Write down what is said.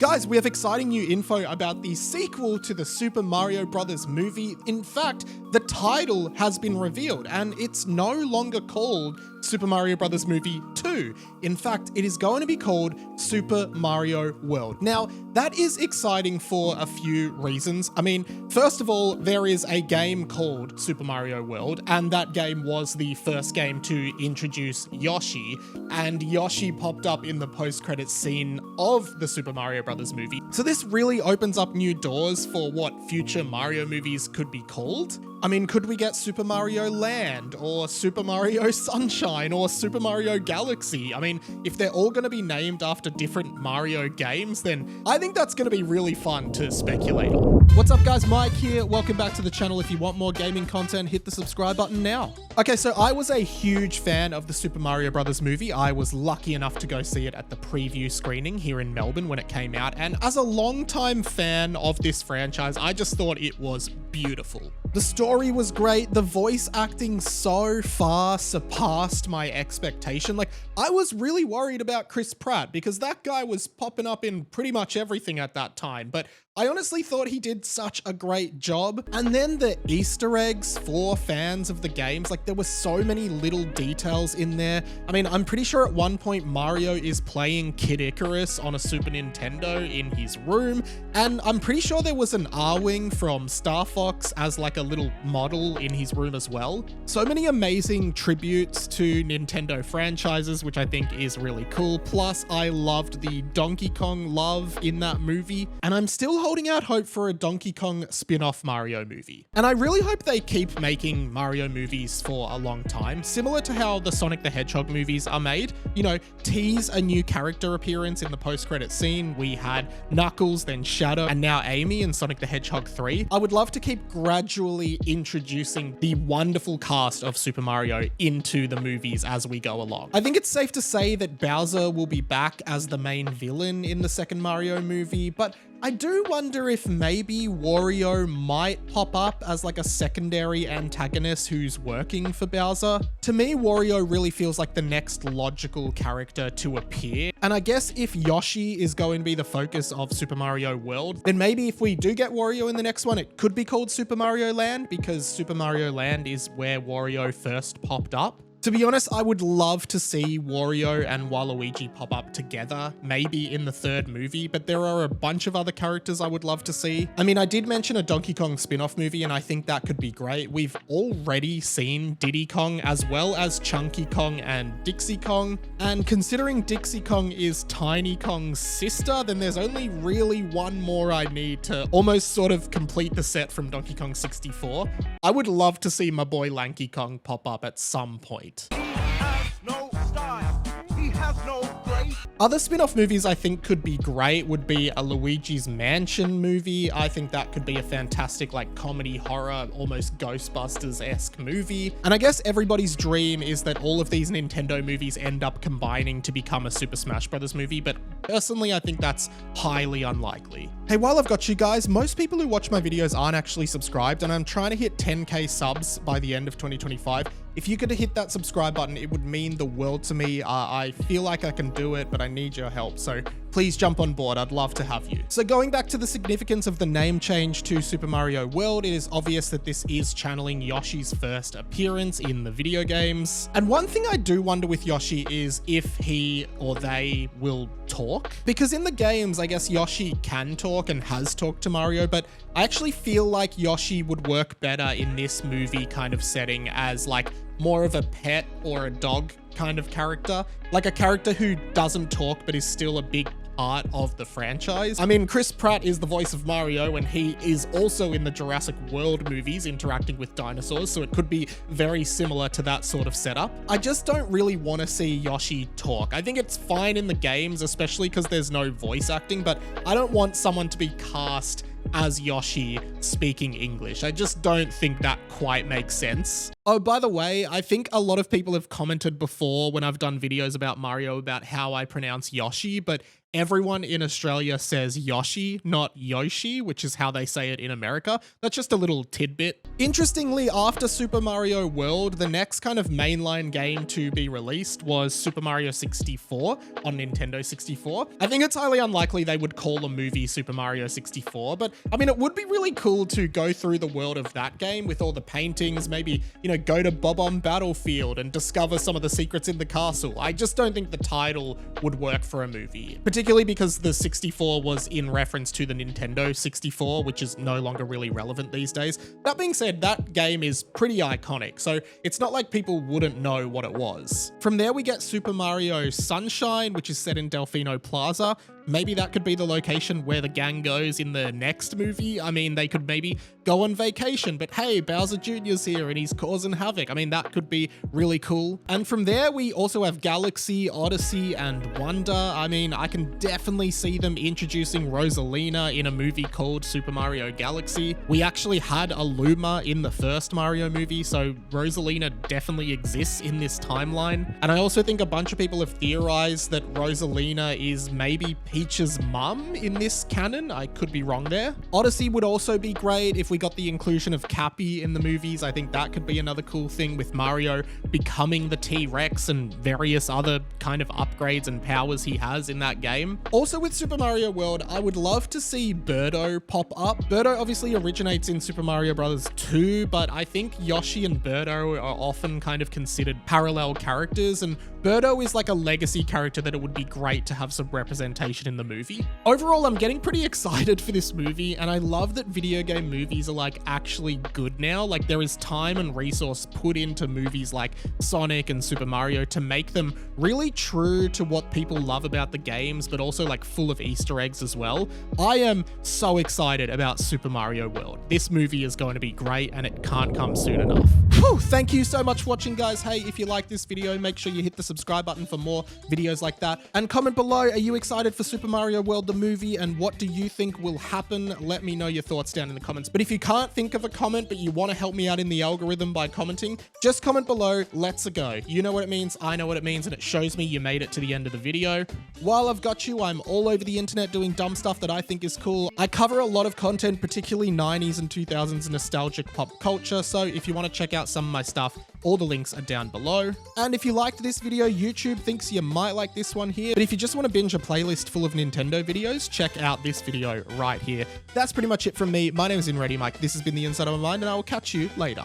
Guys, we have exciting new info about the sequel to the Super Mario Bros. Movie. In fact, the title has been revealed and it's no longer called Super Mario Bros. Movie 2. In fact, it is going to be called Super Mario World. Now, that is exciting for a few reasons. I mean, first of all, there is a game called Super Mario World, and that game was the first game to introduce Yoshi, and Yoshi popped up in the post-credits scene of the Super Mario Bros. Movie. So this really opens up new doors for what future Mario movies could be called. I mean, could we get Super Mario Land, or Super Mario Sunshine, or Super Mario Galaxy? I mean, if they're all going to be named after different Mario games, then I think that's going to be really fun to speculate on. What's up guys, Mike here. Welcome back to the channel. If you want more gaming content, hit the subscribe button now. Okay, so I was a huge fan of the Super Mario Bros. Movie. I was lucky enough to go see it at the preview screening here in Melbourne when it came out. And as a longtime fan of this franchise, I just thought it was beautiful. The story was great. The voice acting so far surpassed my expectation. Like, I was really worried about Chris Pratt because that guy was popping up in pretty much everything at that time, but I honestly thought he did such a great job. And then the Easter eggs for fans of the games, like there were so many little details in there. I mean, I'm pretty sure at one point Mario is playing Kid Icarus on a Super Nintendo in his room. And I'm pretty sure there was an R-Wing from Star Fox as like a little model in his room as well. So many amazing tributes to Nintendo franchises, which I think is really cool. Plus, I loved the Donkey Kong love in that movie. And I'm still holding out hope for a Donkey Kong spin-off Mario movie. And I really hope they keep making Mario movies for a long time, similar to how the Sonic the Hedgehog movies are made. You know, tease a new character appearance in the post-credit scene. We had Knuckles, then Shadow, and now Amy in Sonic the Hedgehog 3. I would love to keep gradually introducing the wonderful cast of Super Mario into the movies as we go along. I think it's safe to say that Bowser will be back as the main villain in the second Mario movie, but I do wonder if maybe Wario might pop up as like a secondary antagonist who's working for Bowser. To me, Wario really feels like the next logical character to appear. And I guess if Yoshi is going to be the focus of Super Mario World, then maybe if we do get Wario in the next one, it could be called Super Mario Land, because Super Mario Land is where Wario first popped up. To be honest, I would love to see Wario and Waluigi pop up together, maybe in the third movie, but there are a bunch of other characters I would love to see. I mean, I did mention a Donkey Kong spin-off movie, and I think that could be great. We've already seen Diddy Kong, as well as Chunky Kong and Dixie Kong, and considering Dixie Kong is Tiny Kong's sister, then there's only really one more I need to almost sort of complete the set from Donkey Kong 64. I would love to see my boy Lanky Kong pop up at some point. He has no style. He has no grace. Other spin-off movies I think could be great would be a Luigi's Mansion movie. I think that could be a fantastic like comedy horror, almost Ghostbusters-esque movie. And I guess everybody's dream is that all of these Nintendo movies end up combining to become a Super Smash Bros. Movie, but personally I think that's highly unlikely. Hey, while I've got you guys, most people who watch my videos aren't actually subscribed, and I'm trying to hit 10K subs by the end of 2025. If you could hit that subscribe button, it would mean the world to me. I feel like I can do it, but I need your help. So please jump on board. I'd love to have you. So going back to the significance of the name change to Super Mario World, it is obvious that this is channeling Yoshi's first appearance in the video games. And one thing I do wonder with Yoshi is if he or they will talk, because in the games, I guess Yoshi can talk and has talked to Mario, but I actually feel like Yoshi would work better in this movie kind of setting as like more of a pet or a dog kind of character, like a character who doesn't talk but is still a big part of the franchise. I mean, Chris Pratt is the voice of Mario, and he is also in the Jurassic World movies interacting with dinosaurs, so it could be very similar to that sort of setup. I just don't really want to see Yoshi talk. I think it's fine in the games, especially because there's no voice acting, but I don't want someone to be cast as Yoshi speaking English. I just don't think that quite make sense. Oh, by the way, I think a lot of people have commented before when I've done videos about Mario about how I pronounce Yoshi, but everyone in Australia says Yoshi, not Yoshi, which is how they say it in America. That's just a little tidbit. Interestingly, after Super Mario World, the next kind of mainline game to be released was Super Mario 64 on Nintendo 64. I think it's highly unlikely they would call a movie Super Mario 64, but I mean, it would be really cool to go through the world of that game with all the paintings, maybe, you know, go to Bob-omb Battlefield and discover some of the secrets in the castle. I just don't think the title would work for a movie, particularly because the 64 was in reference to the Nintendo 64, which is no longer really relevant these days. That being said, that game is pretty iconic, so it's not like people wouldn't know what it was. From there, we get Super Mario Sunshine, which is set in Delfino Plaza. Maybe that could be the location where the gang goes in the next movie. I mean, they could maybe go on vacation, but hey, Bowser Jr.'s here and he's causing havoc. I mean, that could be really cool. And from there, we also have Galaxy, Odyssey, and Wonder. I mean, I can definitely see them introducing Rosalina in a movie called Super Mario Galaxy. We actually had a Luma in the first Mario movie, so Rosalina definitely exists in this timeline. And I also think a bunch of people have theorized that Rosalina is maybe Peach's mum in this canon. I could be wrong there. Odyssey would also be great if we got the inclusion of Cappy in the movies. I think that could be another cool thing with Mario becoming the T-Rex and various other kind of upgrades and powers he has in that game. Also with Super Mario World, I would love to see Birdo pop up. Birdo obviously originates in Super Mario Bros. 2, but I think Yoshi and Birdo are often kind of considered parallel characters, and Birdo is like a legacy character that it would be great to have some representation in the movie. Overall, I'm getting pretty excited for this movie, and I love that video game movies are like actually good now. Like, there is time and resource put into movies like Sonic and Super Mario to make them really true to what people love about the games, but also like full of Easter eggs as well. I am so excited about Super Mario World. This movie is going to be great and it can't come soon enough. Whew, thank you so much for watching, guys. Hey, if you like this video, make sure you hit the subscribe button for more videos like that, and comment below, are you excited for Super Mario World the movie, and what do you think will happen? Let me know your thoughts down in the comments. But if you can't think of a comment, but you want to help me out in the algorithm by commenting, just comment below, let's a go. You know what it means, I know what it means, and it shows me you made it to the end of the video. While I've got you, I'm all over the internet doing dumb stuff that I think is cool. I cover a lot of content, particularly 90s and 2000s nostalgic pop culture, so if you want to check out some of my stuff, all the links are down below. And if you liked this video, YouTube thinks you might like this one here. But if you just want to binge a playlist full of Nintendo videos, check out this video right here. That's pretty much it from me. My name is InReadyMike. This has been The Inside of My Mind, and I will catch you later.